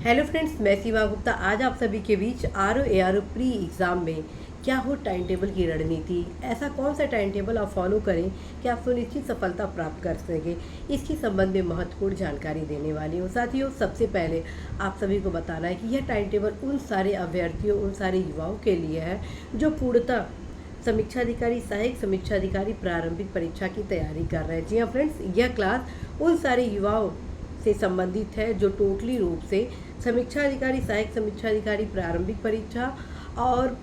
Hello friends, मैं शिवा गुप्ता आज आप सभी के बीच आर प्री एग्ज़ाम में क्या हो टाइम टेबल की रणनीति, ऐसा कौन सा टाइम टेबल आप फॉलो करें कि आप सुनिश्चित सफलता प्राप्त कर सकें, इसके संबंध में महत्वपूर्ण जानकारी देने वाली हूँ। साथियों, सबसे पहले आप सभी को बताना है कि यह टाइम टेबल उन सारे अभ्यर्थियों, उन सारे युवाओं के लिए है जो पूर्णतः समीक्षा अधिकारी, सहायक समीक्षा अधिकारी प्रारंभिक परीक्षा की तैयारी कर रहे हैं। जी हाँ फ्रेंड्स, यह क्लास उन सारे युवाओं से संबंधित है जो टोटली रूप से समीक्षा अधिकारी, सहायक समीक्षा अधिकारी प्रारंभिक परीक्षा और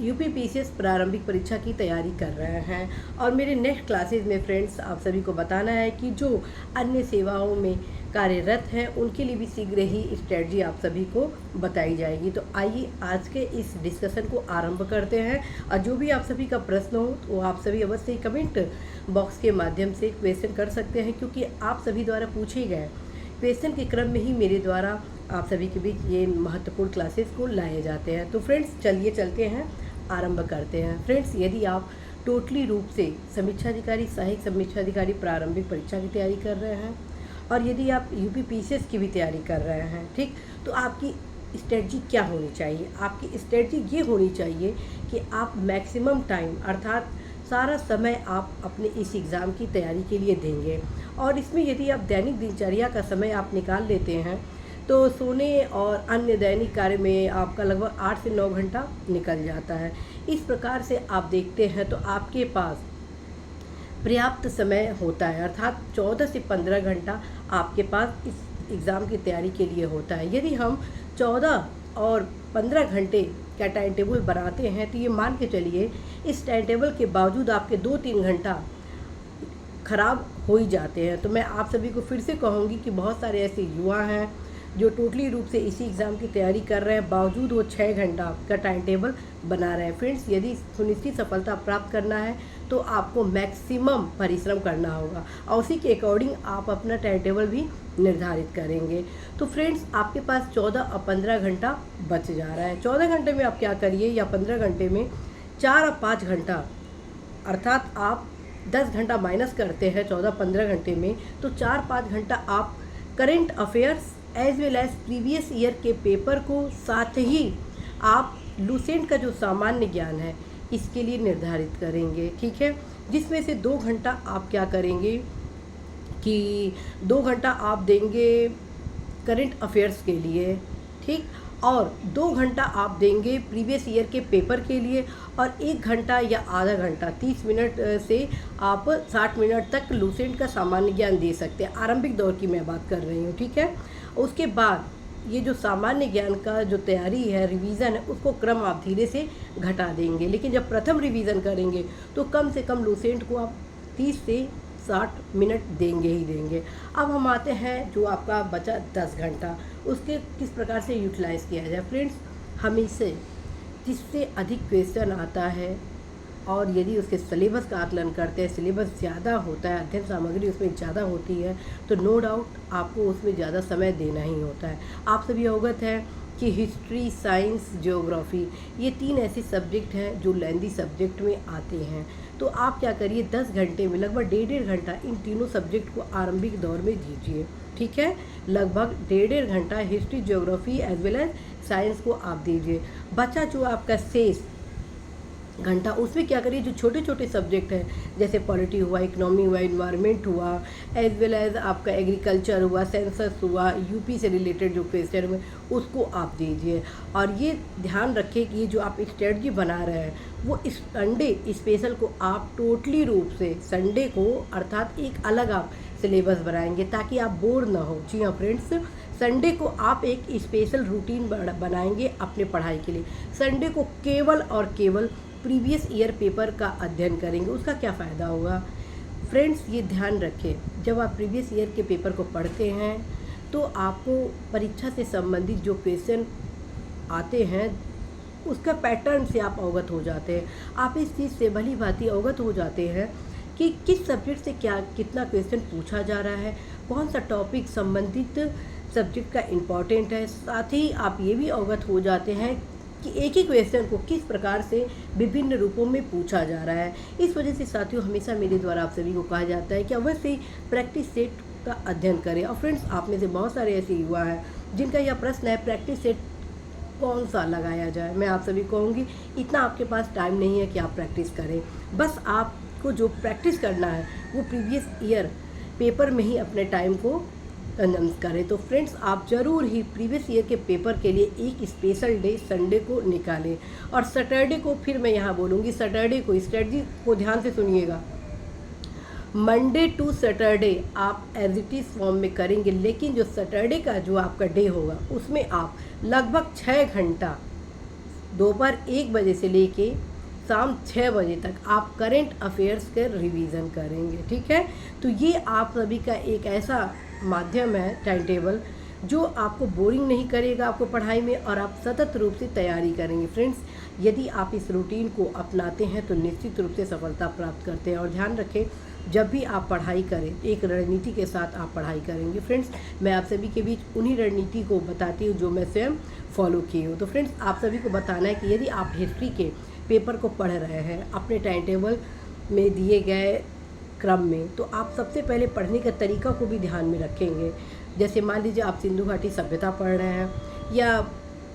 यूपीपीसीएस प्रारंभिक परीक्षा की तैयारी कर रहे हैं। और मेरे नेक्स्ट क्लासेस में फ्रेंड्स आप सभी को बताना है कि जो अन्य सेवाओं में कार्यरत हैं उनके लिए भी शीघ्र ही स्ट्रेटजी आप सभी को बताई जाएगी। तो आइए आज के इस डिस्कशन को आरंभ करते हैं। और जो भी आप सभी का प्रश्न हो वो आप सभी अवश्य कमेंट बॉक्स के माध्यम से क्वेश्चन कर सकते हैं, क्योंकि आप सभी द्वारा पूछे गए क्वेश्चन के क्रम में ही मेरे द्वारा आप सभी के बीच ये महत्वपूर्ण क्लासेस को लाए जाते हैं। तो फ्रेंड्स चलिए चलते हैं, आरंभ करते हैं। फ्रेंड्स, यदि आप टोटली रूप से समीक्षा अधिकारी, सहायक समीक्षा अधिकारी प्रारंभिक परीक्षा की तैयारी कर रहे हैं और यदि आप यूपीपीसीएस की भी तैयारी कर रहे हैं, ठीक, तो आपकी स्ट्रेटजी क्या होनी चाहिए? आपकी स्ट्रेटजी ये होनी चाहिए कि आप मैक्सिमम टाइम अर्थात सारा समय आप अपने इस एग्ज़ाम की तैयारी के लिए देंगे। और इसमें यदि आप दैनिक दिनचर्या का समय आप निकाल लेते हैं तो सोने और अन्य दैनिक कार्य में आपका लगभग 8 से 9 घंटा निकल जाता है। इस प्रकार से आप देखते हैं तो आपके पास पर्याप्त समय होता है, अर्थात 14 से 15 घंटा आपके पास इस एग्ज़ाम की तैयारी के लिए होता है। यदि हम 14 और 15 घंटे का टाइम टेबल बनाते हैं तो ये मान के चलिए इस टाइम टेबल के बावजूद आपके 2-3 घंटा खराब हो ही जाते हैं। तो मैं आप सभी को फिर से कहूँगी कि बहुत सारे ऐसे युवा हैं जो टोटली रूप से इसी एग्ज़ाम की तैयारी कर रहे हैं, बावजूद वो 6 घंटा का टाइम टेबल बना रहे हैं। फ्रेंड्स, यदि सुनिश्चित सफलता प्राप्त करना है तो आपको मैक्सिमम परिश्रम करना होगा और उसी के अकॉर्डिंग आप अपना टाइम टेबल भी निर्धारित करेंगे। तो फ्रेंड्स, आपके पास 14 और 15 घंटा बच जा रहा है। 14 घंटे में आप क्या करिए या 15 घंटे में 4 और 5 घंटा, अर्थात आप 10 घंटा माइनस करते हैं 14-15 घंटे में, तो 4-5 घंटा आप current affairs as well as previous year के पेपर को, साथ ही आप लूसेंट का जो सामान्य ज्ञान है इसके लिए निर्धारित करेंगे, ठीक है। जिसमें से 2 घंटा आप क्या करेंगे कि 2 घंटा आप देंगे करेंट अफेयर्स के लिए, ठीक, और 2 घंटा आप देंगे प्रीवियस ईयर के पेपर के लिए और 1 घंटा या आधा घंटा 30 मिनट से आप 60 मिनट तक लूसेंट का सामान्य ज्ञान दे सकते हैं। आरंभिक दौर की मैं बात कर रही हूँ, ठीक है। उसके बाद ये जो सामान्य ज्ञान का जो तैयारी है, रिवीजन है, उसको क्रम आप धीरे से घटा देंगे। लेकिन जब प्रथम रिवीजन करेंगे तो कम से कम लूसेंट को आप 30 से 60 मिनट देंगे ही देंगे। अब हम आते हैं जो आपका बचा 10 घंटा, उसके किस प्रकार से यूटिलाइज़ किया जाए। फ्रेंड्स, हमें से जिससे अधिक क्वेश्चन आता है और यदि उसके सिलेबस का आकलन करते हैं, सिलेबस ज़्यादा होता है, अध्ययन सामग्री उसमें ज़्यादा होती है, तो नो डाउट आपको उसमें ज़्यादा समय देना ही होता है। आप सभी अवगत हैं कि हिस्ट्री, साइंस, ज्योग्राफी ये 3 ऐसे सब्जेक्ट हैं जो लेंदी सब्जेक्ट में आते हैं। तो आप क्या करिए, 10 घंटे में लगभग 1.5 घंटा इन तीनों सब्जेक्ट को आरंभिक दौर में दीजिए, ठीक है। लगभग 1.5 घंटा history, geography as well as science को आप दीजिए। बचा जो आपका शेष घंटा, उसमें क्या करिए, जो छोटे छोटे सब्जेक्ट हैं जैसे पॉलिटी हुआ, इकोनॉमी हुआ, इन्वायरमेंट हुआ, एज वेल एज आपका एग्रीकल्चर हुआ, सेंसस हुआ, यूपी से रिलेटेड जो क्वेश्चन हुए उसको आप दीजिए। और ये ध्यान रखें कि ये जो आप स्ट्रेटजी बना रहे हैं वो इस संडे स्पेशल को आप टोटली रूप से संडे को अर्थात एक अलग आप सिलेबस बनाएंगे ताकि आप बोर ना हो। जी हाँ फ्रेंड्स, संडे को आप एक स्पेशल रूटीन बनाएंगे अपने पढ़ाई के लिए। संडे को केवल और केवल प्रीवियस ईयर पेपर का अध्ययन करेंगे। उसका क्या फ़ायदा होगा फ्रेंड्स, ये ध्यान रखें, जब आप प्रीवियस ईयर के पेपर को पढ़ते हैं तो आपको परीक्षा से संबंधित जो क्वेश्चन आते हैं उसका पैटर्न से आप अवगत हो जाते हैं। आप इस चीज़ से भली भांति अवगत हो जाते हैं कि किस सब्जेक्ट से क्या कितना क्वेश्चन पूछा जा रहा है, कौन सा टॉपिक संबंधित सब्जेक्ट का इम्पॉर्टेंट है। साथ ही आप ये भी अवगत हो जाते हैं कि एक ही क्वेश्चन को किस प्रकार से विभिन्न रूपों में पूछा जा रहा है। इस वजह से साथियों, हमेशा मेरे द्वारा आप सभी को कहा जाता है कि अवश्य ही प्रैक्टिस सेट का अध्ययन करें। और फ्रेंड्स, आप में से बहुत सारे ऐसे युवा हैं जिनका यह प्रश्न है प्रैक्टिस सेट कौन सा लगाया जाए। मैं आप सभी को कहूँगी इतना आपके पास टाइम नहीं है कि आप प्रैक्टिस करें, बस आपको जो प्रैक्टिस करना है वो प्रीवियस ईयर पेपर में ही अपने टाइम को अनाउंस करें। तो फ्रेंड्स, आप ज़रूर ही प्रीवियस ईयर के पेपर के लिए एक स्पेशल डे संडे को निकालें, और सैटरडे को फिर मैं यहाँ बोलूँगी, सैटरडे को स्ट्रेटजी को ध्यान से सुनिएगा। मंडे टू सैटरडे आप एज इट इज़ फॉर्म में करेंगे, लेकिन जो सैटरडे का जो आपका डे होगा उसमें आप लगभग 6 घंटा दोपहर 1 बजे से लेके शाम 6 बजे तक आप करेंट अफेयर्स के रिवीजन करेंगे। ठीक है, तो ये आप सभी का एक ऐसा माध्यम है टाइम टेबल जो आपको बोरिंग नहीं करेगा आपको पढ़ाई में, और आप सतत रूप से तैयारी करेंगे। फ्रेंड्स, यदि आप इस रूटीन को अपनाते हैं तो निश्चित रूप से सफलता प्राप्त करते हैं। और ध्यान रखें, जब भी आप पढ़ाई करें एक रणनीति के साथ आप पढ़ाई करेंगे। फ्रेंड्स, मैं आप सभी के बीच उन्हीं रणनीति को बताती हूँ जो मैं स्वयं फॉलो की हूँ। तो फ्रेंड्स, आप सभी को बताना है कि यदि आप हिस्ट्री के पेपर को पढ़ रहे हैं अपने टाइम टेबल में दिए गए क्रम में, तो आप सबसे पहले पढ़ने का तरीका को भी ध्यान में रखेंगे। जैसे मान लीजिए आप सिंधु घाटी सभ्यता पढ़ रहे हैं या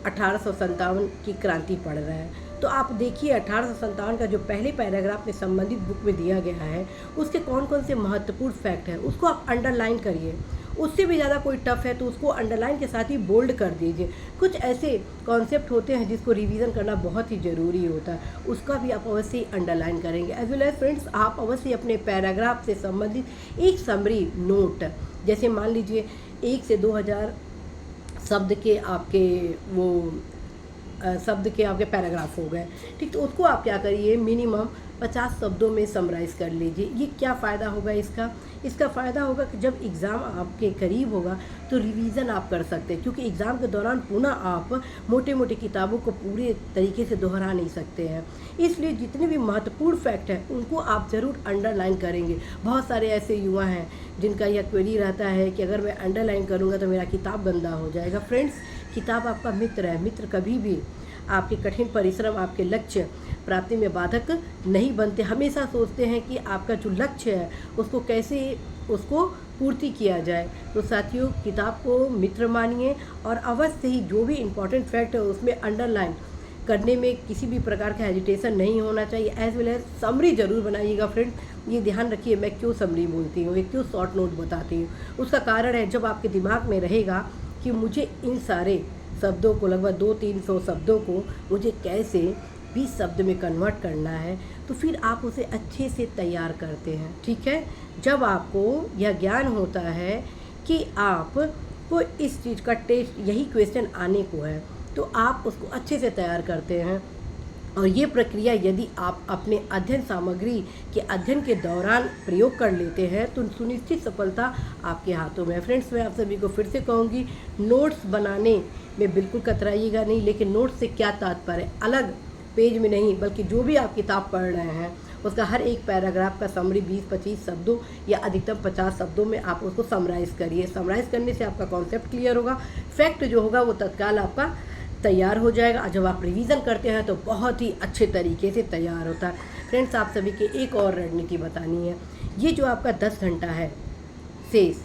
1857 की क्रांति पढ़ रहे हैं, तो आप देखिए 1857 का जो पहले पैराग्राफ में संबंधित बुक में दिया गया है उसके कौन कौन से महत्वपूर्ण फैक्ट हैं उसको आप अंडरलाइन करिए। उससे भी ज़्यादा कोई टफ है तो उसको अंडरलाइन के साथ ही बोल्ड कर दीजिए। कुछ ऐसे कॉन्सेप्ट होते हैं जिसको रिवीजन करना बहुत ही ज़रूरी होता है, उसका भी आप अवश्य ही अंडरलाइन करेंगे। एज वेल एज फ्रेंड्स, आप अवश्य अपने पैराग्राफ से संबंधित एक समरी नोट, जैसे मान लीजिए 1 से 2000 शब्द के आपके पैराग्राफ हो गए, ठीक, तो उसको आप क्या करिए मिनिमम 50 शब्दों में समराइज़ कर लीजिए। ये क्या फ़ायदा होगा इसका फ़ायदा होगा कि जब एग्ज़ाम आपके करीब होगा तो रिवीज़न आप कर सकते हैं, क्योंकि एग्ज़ाम के दौरान पुनः आप मोटे मोटे किताबों को पूरे तरीके से दोहरा नहीं सकते हैं। इसलिए जितने भी महत्वपूर्ण फैक्ट हैं उनको आप ज़रूर अंडरलाइन करेंगे। बहुत सारे ऐसे युवा हैं जिनका यह क्वेरी रहता है कि अगर मैं अंडरलाइन करूँगा तो मेरा किताब गंदा हो जाएगा। फ्रेंड्स, किताब आपका मित्र है। मित्र कभी भी आपके कठिन परिश्रम, आपके लक्ष्य प्राप्ति में बाधक नहीं बनते। हमेशा सोचते हैं कि आपका जो लक्ष्य है उसको कैसे उसको पूर्ति किया जाए। तो साथियों, किताब को मित्र मानिए और अवश्य ही जो भी इम्पोर्टेंट फैक्ट है उसमें अंडरलाइन करने में किसी भी प्रकार का हेजिटेशन नहीं होना चाहिए। एज वेल एज समरी जरूर बनाइएगा। फ्रेंड्स, ये ध्यान रखिए मैं क्यों समरी बोलती हूँ, क्यों शॉर्ट नोट बताती हूँ। उसका कारण है जब आपके दिमाग में रहेगा कि मुझे इन सारे शब्दों को, लगभग 200-300 शब्दों को मुझे कैसे 20 शब्द में कन्वर्ट करना है, तो फिर आप उसे अच्छे से तैयार करते हैं। ठीक है, जब आपको यह ज्ञान होता है कि आपको इस चीज़ का टेस्ट, यही क्वेश्चन आने को है, तो आप उसको अच्छे से तैयार करते हैं। और ये प्रक्रिया यदि आप अपने अध्ययन सामग्री के अध्ययन के दौरान प्रयोग कर लेते हैं तो सुनिश्चित सफलता आपके हाथों में है। फ्रेंड्स, मैं आप सभी को फिर से कहूँगी, नोट्स बनाने में बिल्कुल कतराइएगा नहीं, लेकिन नोट्स से क्या तात्पर्य, अलग पेज में नहीं बल्कि जो भी आप किताब पढ़ रहे हैं उसका हर एक पैराग्राफ का समरी 20-25 शब्दों या अधिकतम 50 शब्दों में आप उसको समराइज़ करिए। समराइज़ करने से आपका कॉन्सेप्ट क्लियर होगा, फैक्ट जो होगा वो तत्काल आपका तैयार हो जाएगा। जब आप रिवीजन करते हैं तो बहुत ही अच्छे तरीके से तैयार होता है। फ्रेंड्स, आप सभी के एक और रणनीति बतानी है। ये जो आपका 10 घंटा है शेष,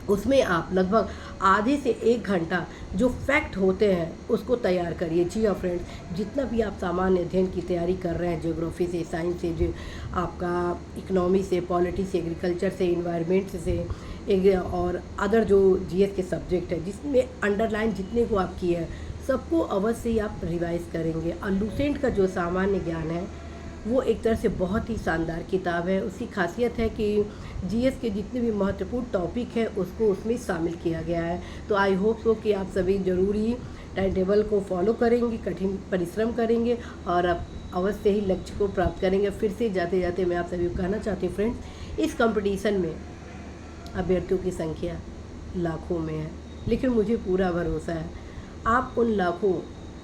उसमें आप लगभग आधे से 1 घंटा जो फैक्ट होते हैं उसको तैयार करिए। जी हाँ फ्रेंड्स, जितना भी आप सामान्य अध्ययन की तैयारी कर रहे हैं, ज्योग्राफी से, साइंस से, जो आपका इकोनॉमी से, पॉलिटी से, एग्रीकल्चर से, इन्वायरमेंट से, और अदर जो जीएस के सब्जेक्ट है जिसमें अंडरलाइन जितने को आप किए हैं सबको अवश्य ही आप रिवाइज करेंगे। और लूसेंट का जो सामान्य ज्ञान है वो एक तरह से बहुत ही शानदार किताब है। उसकी खासियत है कि जीएस के जितने भी महत्वपूर्ण टॉपिक हैं उसको उसमें शामिल किया गया है। तो आई होप सो कि आप सभी ज़रूरी टाइम टेबल को फॉलो करेंगे, कठिन परिश्रम करेंगे और आप अवश्य ही लक्ष्य को प्राप्त करेंगे। फिर से जाते जाते मैं आप सभी को कहना चाहती हूँ फ्रेंड्स, इस कंपटीशन में अभ्यर्थियों की संख्या लाखों में है, लेकिन मुझे पूरा भरोसा है आप उन लाखों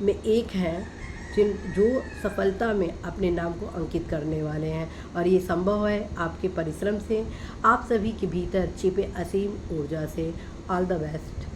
में एक हैं जो सफलता में अपने नाम को अंकित करने वाले हैं। और ये संभव है आपके परिश्रम से, आप सभी के भीतर छिपे असीम ऊर्जा से। All the best.